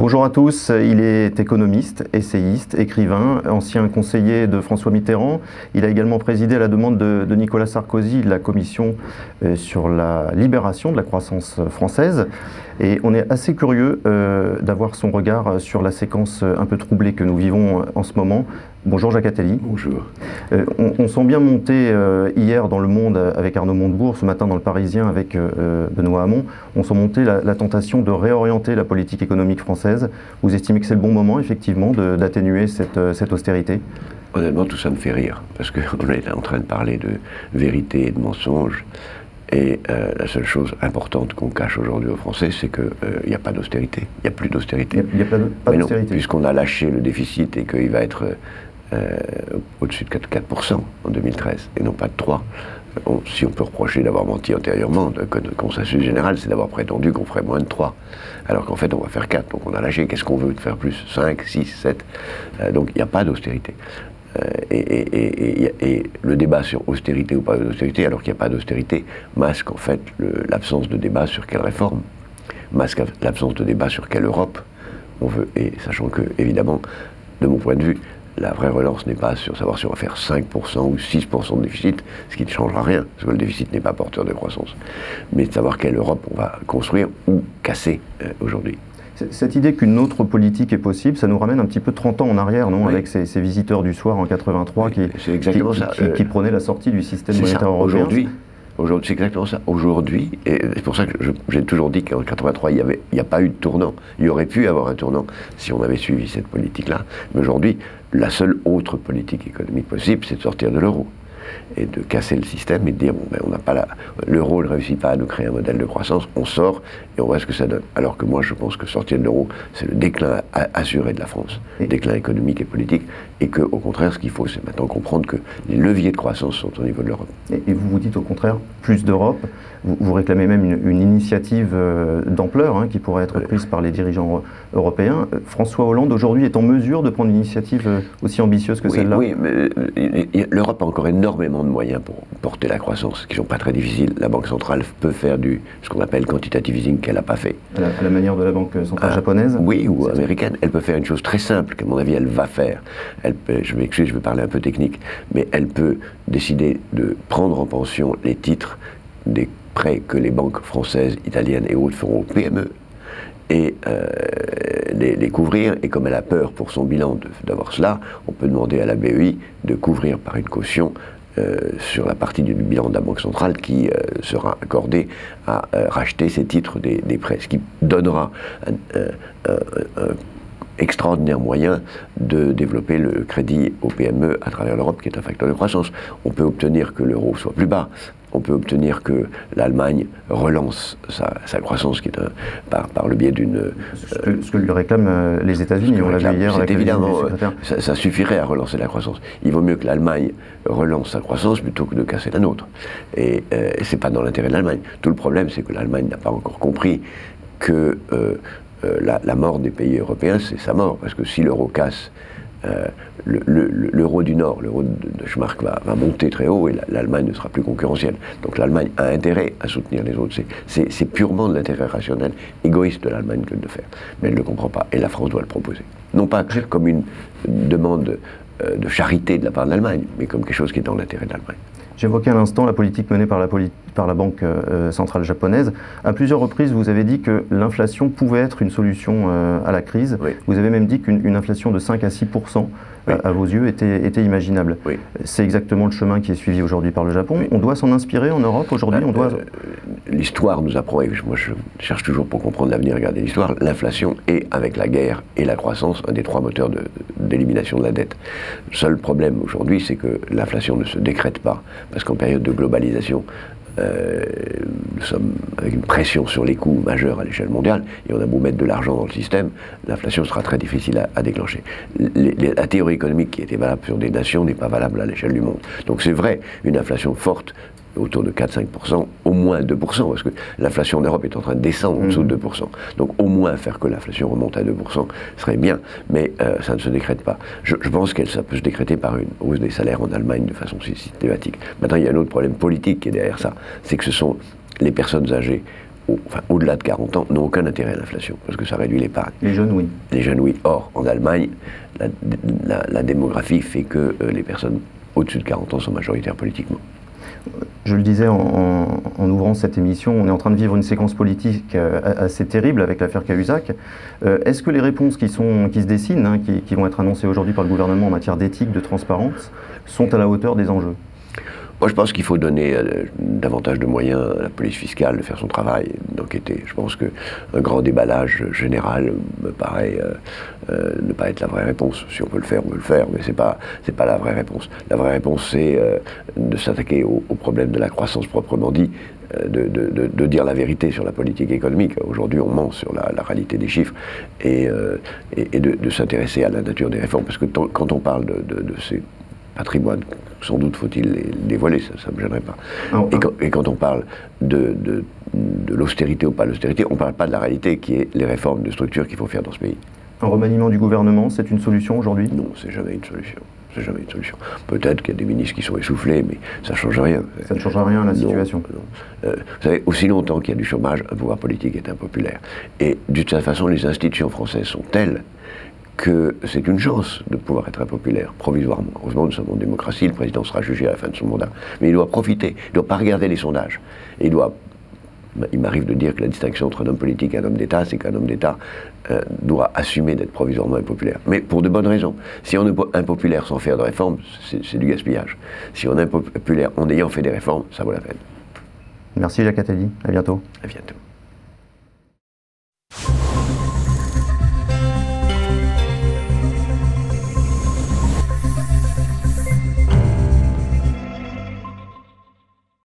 Bonjour à tous, il est économiste, essayiste, écrivain, ancien conseiller de François Mitterrand. Il a également présidé à la demande de Nicolas Sarkozy la commission sur la libération de la croissance française. Et on est assez curieux d'avoir son regard sur la séquence un peu troublée que nous vivons en ce moment. Bonjour Jacques Attali. Bonjour. On sent bien monter hier dans Le Monde avec Arnaud Montebourg, ce matin dans Le Parisien avec Benoît Hamon, on sent monter la tentation de réorienter la politique économique française. Vous estimez que c'est le bon moment effectivement d'atténuer cette austérité? Honnêtement, tout ça me fait rire, parce qu'on est en train de parler de vérité et de mensonge. Et la seule chose importante qu'on cache aujourd'hui aux Français, c'est qu'il n'y a pas d'austérité. Il n'y a plus d'austérité. Il n'y a pas d'austérité. Puisqu'on a lâché le déficit et qu'il va être au-dessus de 4% en 2013 et non pas de 3%. Si on peut reprocher d'avoir menti antérieurement, le consensus général, c'est d'avoir prétendu qu'on ferait moins de 3. Alors qu'en fait, on va faire 4. Donc on a lâché. Qu'est-ce qu'on veut de faire plus? 5, 6, 7. Donc il n'y a pas d'austérité. Et le débat sur austérité ou pas d'austérité, alors qu'il n'y a pas d'austérité, masque en fait l'absence de débat sur quelle réforme, masque l'absence de débat sur quelle Europe on veut. Et sachant que, évidemment, de mon point de vue, la vraie relance n'est pas sur savoir si on va faire 5% ou 6% de déficit, ce qui ne changera rien, parce que le déficit n'est pas porteur de croissance, mais de savoir quelle Europe on va construire ou casser aujourd'hui. Cette idée qu'une autre politique est possible, ça nous ramène un petit peu 30 ans en arrière, non? Oui. Avec ces visiteurs du soir en 83 qui prônaient la sortie du système monétaire européen. Aujourd'hui, c'est exactement ça. Aujourd'hui, et c'est pour ça que j'ai toujours dit qu'en 83, il n'y a pas eu de tournant. Il y aurait pu y avoir un tournant si on avait suivi cette politique-là. Mais aujourd'hui, la seule autre politique économique possible, c'est de sortir de l'euro. Et de casser le système et de dire, bon, ben, on n'a pas l'euro ne réussit pas à nous créer un modèle de croissance, on sort et on voit ce que ça donne. Alors que moi, je pense que sortir de l'euro, c'est le déclin assuré de la France, le déclin économique et politique, et qu'au contraire, ce qu'il faut, c'est maintenant comprendre que les leviers de croissance sont au niveau de l'Europe. Et vous vous dites au contraire, plus d'Europe, vous réclamez même une initiative d'ampleur qui pourrait être prise par les dirigeants européens. François Hollande, aujourd'hui, est en mesure de prendre une initiative aussi ambitieuse que celle-là? Oui, mais l'Europe a encore énormément de moyens pour porter la croissance, qui ne sont pas très difficiles. La Banque centrale peut faire ce qu'on appelle quantitative easing, qu'elle n'a pas fait. À la manière de la Banque centrale japonaise? Oui, ou américaine. Elle peut faire une chose très simple, qu'à mon avis, elle va faire. Je m'excuse, je vais parler un peu technique, mais elle peut décider de prendre en pension les titres des prêts que les banques françaises, italiennes et autres feront aux PME, et les couvrir, et comme elle a peur pour son bilan d'avoir cela, on peut demander à la BEI de couvrir par une caution sur la partie du bilan de la Banque centrale qui sera accordée à racheter ces titres des prêts, ce qui donnera un extraordinaire moyen de développer le crédit aux PME à travers l'Europe, qui est un facteur de croissance. On peut obtenir que l'euro soit plus bas. On peut obtenir que l'Allemagne relance sa croissance, qui est par le biais d'une... Ce que lui réclament les États-Unis, on l'a vu hier avec évidemment, ça suffirait à relancer la croissance. Il vaut mieux que l'Allemagne relance sa croissance plutôt que de casser la nôtre. Et c'est pas dans l'intérêt de l'Allemagne. Tout le problème, c'est que l'Allemagne n'a pas encore compris que la mort des pays européens, c'est sa mort. Parce que si l'euro casse, l'euro du Nord, l'euro de Schmark va monter très haut et l'Allemagne ne sera plus concurrentielle. Donc l'Allemagne a intérêt à soutenir les autres. C'est purement de l'intérêt rationnel, égoïste de l'Allemagne que de le faire. Mais elle ne le comprend pas et la France doit le proposer. Non pas comme une demande de charité de la part de l'Allemagne, mais comme quelque chose qui est dans l'intérêt de l'Allemagne. J'évoquais à l'instant la politique menée par la Banque centrale japonaise. À plusieurs reprises, vous avez dit que l'inflation pouvait être une solution à la crise. Oui. Vous avez même dit qu'une inflation de 5 à 6% oui. À vos yeux était imaginable. Oui. C'est exactement le chemin qui est suivi aujourd'hui par le Japon. Oui. On doit s'en inspirer en Europe aujourd'hui? L'histoire nous apprend, et moi je cherche toujours pour comprendre l'avenir, regarder l'histoire, l'inflation est, avec la guerre et la croissance, un des 3 moteurs d'élimination de la dette. Le seul problème aujourd'hui, c'est que l'inflation ne se décrète pas, parce qu'en période de globalisation, nous sommes avec une pression sur les coûts majeure à l'échelle mondiale, et on a beau mettre de l'argent dans le système, l'inflation sera très difficile à déclencher. La théorie économique qui était valable sur des nations n'est pas valable à l'échelle du monde. Donc c'est vrai, une inflation forte, autour de 4-5%, au moins 2%, parce que l'inflation en Europe est en train de descendre en dessous de 2%. Donc au moins faire que l'inflation remonte à 2% serait bien, mais ça ne se décrète pas. Je pense que ça peut se décréter par une hausse des salaires en Allemagne de façon systématique. Maintenant, il y a un autre problème politique qui est derrière ça, c'est que ce sont les personnes âgées au-delà de 40 ans, n'ont aucun intérêt à l'inflation, parce que ça réduit l'épargne. Les jeunes, oui. Les jeunes, oui. Or, en Allemagne, la démographie fait que les personnes au-dessus de 40 ans sont majoritaires politiquement. Je le disais en ouvrant cette émission, on est en train de vivre une séquence politique assez terrible avec l'affaire Cahuzac. Est-ce que les réponses qui se dessinent, hein, qui vont être annoncées aujourd'hui par le gouvernement en matière d'éthique, de transparence, sont à la hauteur des enjeux ? Moi, je pense qu'il faut donner davantage de moyens à la police fiscale de faire son travail, d'enquêter. Je pense qu'un grand déballage général me paraît ne pas être la vraie réponse. Si on peut le faire, on peut le faire, mais c'est pas la vraie réponse. La vraie réponse, c'est de s'attaquer au problème de la croissance proprement dit, de dire la vérité sur la politique économique. Aujourd'hui, on ment sur la réalité des chiffres et de s'intéresser à la nature des réformes. Parce que quand on parle de ces patrimoines, sans doute faut-il les dévoiler, ça ne me gênerait pas. Et quand on parle de l'austérité ou pas l'austérité, on ne parle pas de la réalité qui est les réformes de structure qu'il faut faire dans ce pays. Un remaniement du gouvernement, c'est une solution aujourd'hui ? Non, c'est jamais une solution. C'est jamais une solution. Peut-être qu'il y a des ministres qui sont essoufflés, mais ça ne change rien. Ça ne change rien à la situation. Non. Vous savez, aussi longtemps qu'il y a du chômage, un pouvoir politique est impopulaire. Et d'une certaine façon, les institutions françaises sont telles que c'est une chance de pouvoir être impopulaire, provisoirement. Heureusement, nous sommes en démocratie, le président sera jugé à la fin de son mandat. Mais il doit profiter, il ne doit pas regarder les sondages. Et il m'arrive de dire que la distinction entre un homme politique et un homme d'État, c'est qu'un homme d'État doit assumer d'être provisoirement impopulaire. Mais pour de bonnes raisons. Si on est impopulaire sans faire de réformes, c'est du gaspillage. Si on est impopulaire en ayant fait des réformes, ça vaut la peine. Merci Jacques Attali, à bientôt. À bientôt.